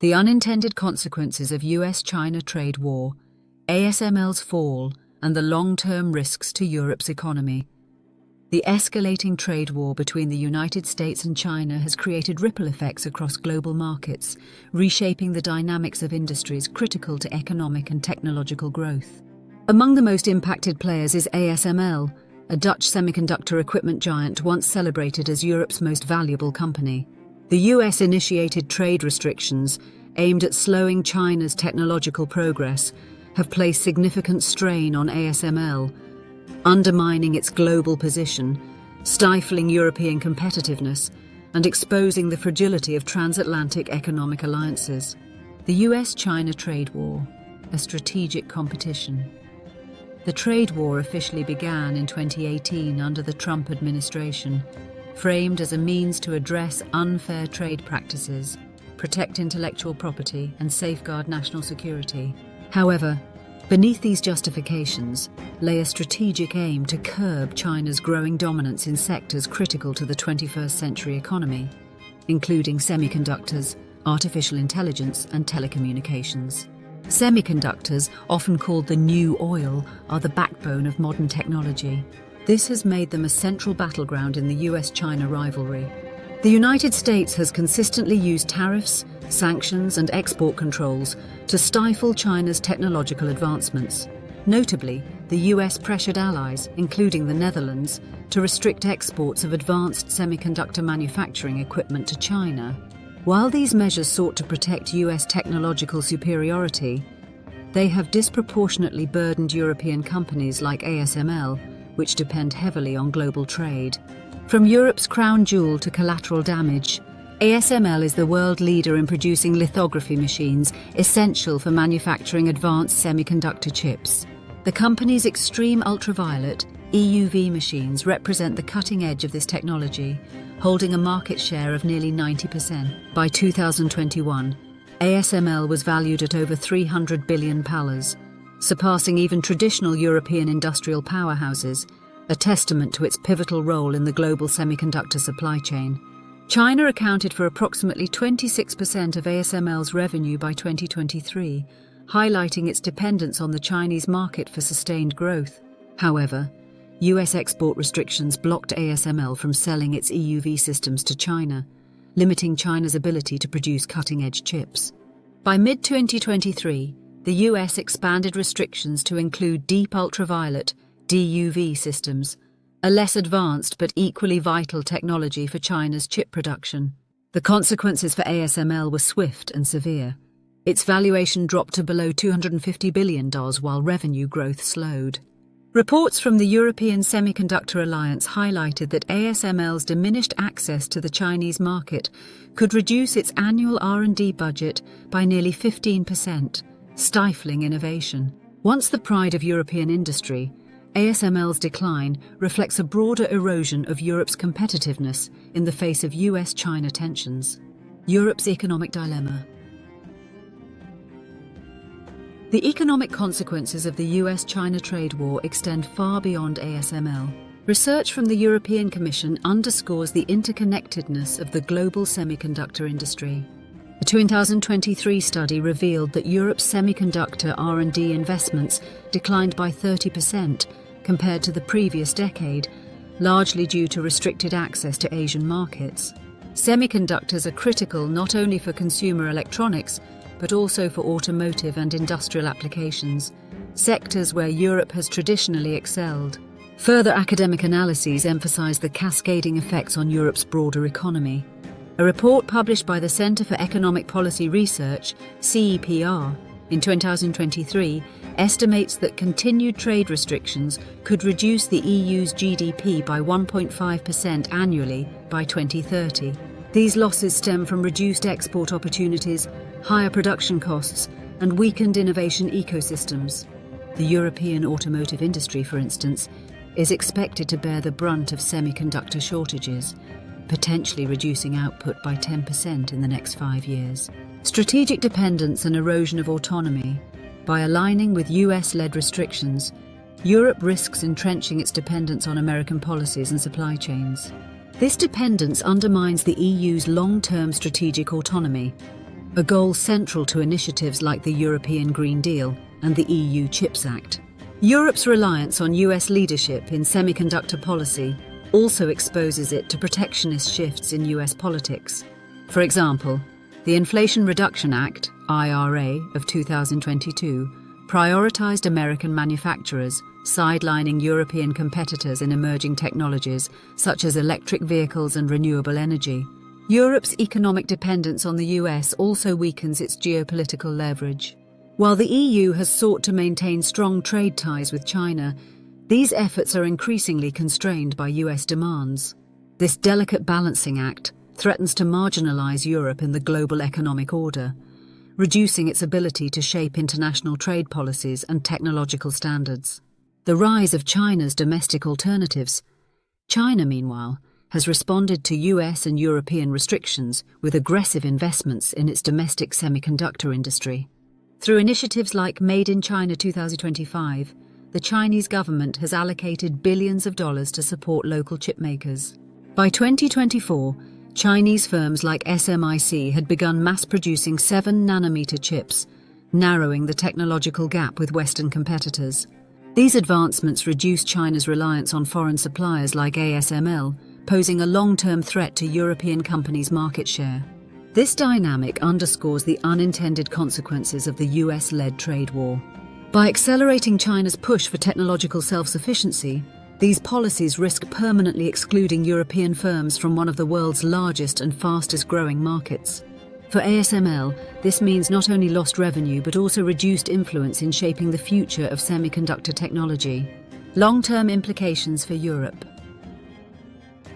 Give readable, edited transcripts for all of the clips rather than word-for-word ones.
The unintended consequences of U.S. China trade war, ASML's fall, and the long-term risks to Europe's economy. The escalating trade war between the United States and China has created ripple effects across global markets, reshaping the dynamics of industries critical to economic and technological growth. Among the most impacted players is ASML, a Dutch semiconductor equipment giant once celebrated as Europe's most valuable company. The US initiated trade restrictions aimed at slowing China's technological progress have placed significant strain on ASML, undermining its global position, stifling European competitiveness, and exposing the fragility of transatlantic economic alliances. The U.S. China trade war, a strategic competition. The trade war officially began in 2018 under the Trump administration, framed as a means to address unfair trade practices, protect intellectual property, and safeguard national security. However, beneath these justifications lay a strategic aim to curb China's growing dominance in sectors critical to the 21st century economy, including semiconductors, artificial intelligence, and telecommunications. Semiconductors, often called the new oil, are the backbone of modern technology. This has made them a central battleground in the US-China rivalry. The United States has consistently used tariffs, sanctions, and export controls to stifle China's technological advancements. Notably, the US pressured allies, including the Netherlands, to restrict exports of advanced semiconductor manufacturing equipment to China. While these measures sought to protect US technological superiority, they have disproportionately burdened European companies like ASML, which depend heavily on global trade. From Europe's crown jewel to collateral damage, ASML is the world leader in producing lithography machines essential for manufacturing advanced semiconductor chips. The company's extreme ultraviolet, EUV machines represent the cutting edge of this technology, holding a market share of nearly 90%. By 2021, ASML was valued at over $300 billion, surpassing even traditional European industrial powerhouses, a testament to its pivotal role in the global semiconductor supply chain. China accounted for approximately 26% of ASML's revenue by 2023, highlighting its dependence on the Chinese market for sustained growth. However, US export restrictions blocked ASML from selling its EUV systems to China, limiting China's ability to produce cutting-edge chips. By mid-2023, the US expanded restrictions to include deep ultraviolet, DUV systems, a less advanced but equally vital technology for China's chip production. The consequences for ASML were swift and severe. Its valuation dropped to below $250 billion while revenue growth slowed. Reports from the European Semiconductor Alliance highlighted that ASML's diminished access to the Chinese market could reduce its annual R&D budget by nearly 15%, stifling innovation. Once the pride of European industry, ASML's decline reflects a broader erosion of Europe's competitiveness in the face of US-China tensions. Europe's economic dilemma. The economic consequences of the US-China trade war extend far beyond ASML. Research from the European Commission underscores the interconnectedness of the global semiconductor industry. A 2023 study revealed that Europe's semiconductor R&D investments declined by 30% compared to the previous decade, largely due to restricted access to Asian markets. Semiconductors are critical not only for consumer electronics, but also for automotive and industrial applications, sectors where Europe has traditionally excelled. Further academic analyses emphasize the cascading effects on Europe's broader economy. A report published by the Centre for Economic Policy Research, CEPR, in 2023 estimates that continued trade restrictions could reduce the EU's GDP by 1.5% annually by 2030. These losses stem from reduced export opportunities, higher production costs, and weakened innovation ecosystems. The European automotive industry, for instance, is expected to bear the brunt of semiconductor shortages, potentially reducing output by 10% in the next 5 years. Strategic dependence and erosion of autonomy. By aligning with US-led restrictions, Europe risks entrenching its dependence on American policies and supply chains. This dependence undermines the EU's long-term strategic autonomy. a goal central to initiatives like the European Green Deal and the EU Chips Act. Europe's reliance on US leadership in semiconductor policy also exposes it to protectionist shifts in US politics. For example, the Inflation Reduction Act, IRA, of 2022 prioritized American manufacturers, sidelining European competitors in emerging technologies such as electric vehicles and renewable energy. Europe's economic dependence on the US also weakens its geopolitical leverage. While the EU has sought to maintain strong trade ties with China, these efforts are increasingly constrained by US demands. This delicate balancing act threatens to marginalize Europe in the global economic order, reducing its ability to shape international trade policies and technological standards. The rise of China's domestic alternatives. China, meanwhile, has responded to US and European restrictions with aggressive investments in its domestic semiconductor industry. Through initiatives like Made in China 2025, the Chinese government has allocated billions of dollars to support local chip makers. By 2024, Chinese firms like SMIC had begun mass-producing 7-nanometer chips, narrowing the technological gap with Western competitors. These advancements reduce China's reliance on foreign suppliers like ASML, posing a long-term threat to European companies' market share. This dynamic underscores the unintended consequences of the US-led trade war. By accelerating China's push for technological self-sufficiency, these policies risk permanently excluding European firms from one of the world's largest and fastest-growing markets. For ASML, this means not only lost revenue but also reduced influence in shaping the future of semiconductor technology. Long-term implications for Europe.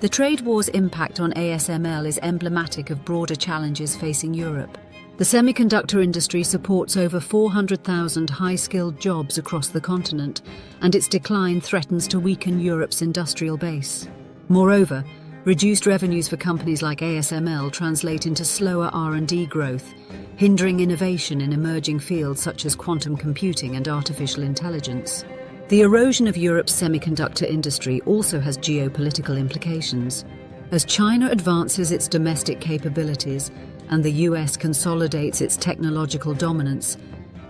The trade war's impact on ASML is emblematic of broader challenges facing Europe. The semiconductor industry supports over 400,000 high-skilled jobs across the continent, and its decline threatens to weaken Europe's industrial base. Moreover, reduced revenues for companies like ASML translate into slower R&D growth, hindering innovation in emerging fields such as quantum computing and artificial intelligence. The erosion of Europe's semiconductor industry also has geopolitical implications. As China advances its domestic capabilities and the US consolidates its technological dominance,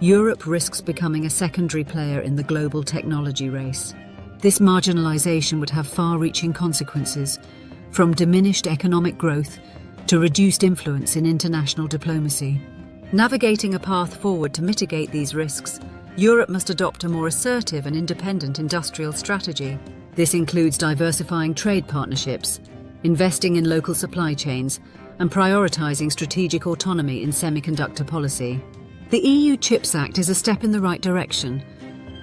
Europe risks becoming a secondary player in the global technology race. This marginalization would have far-reaching consequences, from diminished economic growth to reduced influence in international diplomacy. Navigating a path forward to mitigate these risks, Europe must adopt a more assertive and independent industrial strategy. This includes diversifying trade partnerships, investing in local supply chains, and prioritizing strategic autonomy in semiconductor policy. The EU Chips Act is a step in the right direction,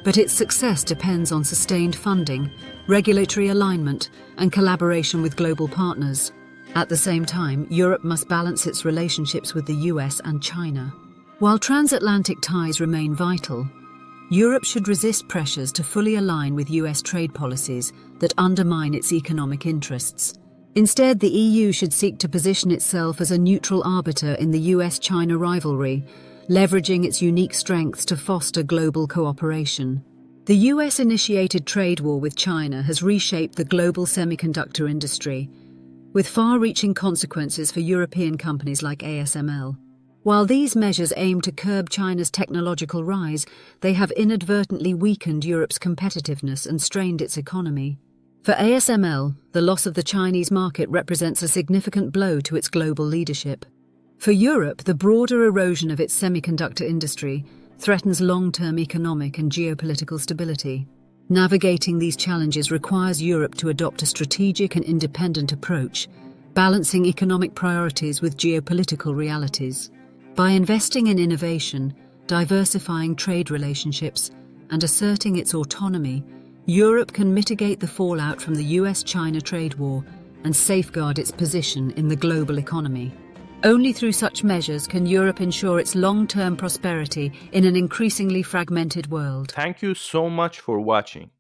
but its success depends on sustained funding, regulatory alignment, and collaboration with global partners. At the same time, Europe must balance its relationships with the US and China. While transatlantic ties remain vital, Europe should resist pressures to fully align with US trade policies that undermine its economic interests. Instead, the EU should seek to position itself as a neutral arbiter in the US-China rivalry, leveraging its unique strengths to foster global cooperation. The US-initiated trade war with China has reshaped the global semiconductor industry, with far-reaching consequences for European companies like ASML. While these measures aim to curb China's technological rise, they have inadvertently weakened Europe's competitiveness and strained its economy. For ASML, the loss of the Chinese market represents a significant blow to its global leadership. For Europe, the broader erosion of its semiconductor industry threatens long-term economic and geopolitical stability. Navigating these challenges requires Europe to adopt a strategic and independent approach, balancing economic priorities with geopolitical realities. By investing in innovation, diversifying trade relationships, and asserting its autonomy, Europe can mitigate the fallout from the US-China trade war and safeguard its position in the global economy. Only through such measures can Europe ensure its long-term prosperity in an increasingly fragmented world. Thank you so much for watching.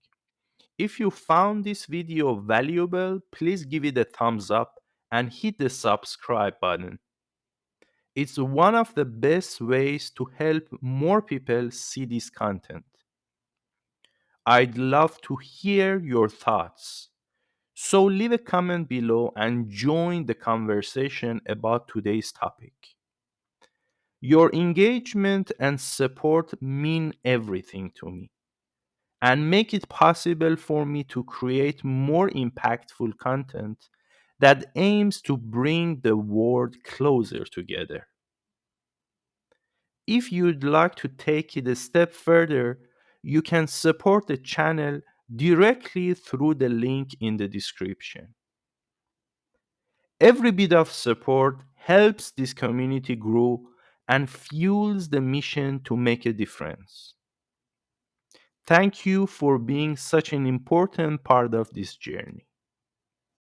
If you found this video valuable, please give it a thumbs up and hit the subscribe button. It's one of the best ways to help more people see this content. I'd love to hear your thoughts. So leave a comment below and join the conversation about today's topic. Your engagement and support mean everything to me and make it possible for me to create more impactful content that aims to bring the world closer together. If you'd like to take it a step further, you can support the channel directly through the link in the description. Every bit of support helps this community grow and fuels the mission to make a difference. Thank you for being such an important part of this journey.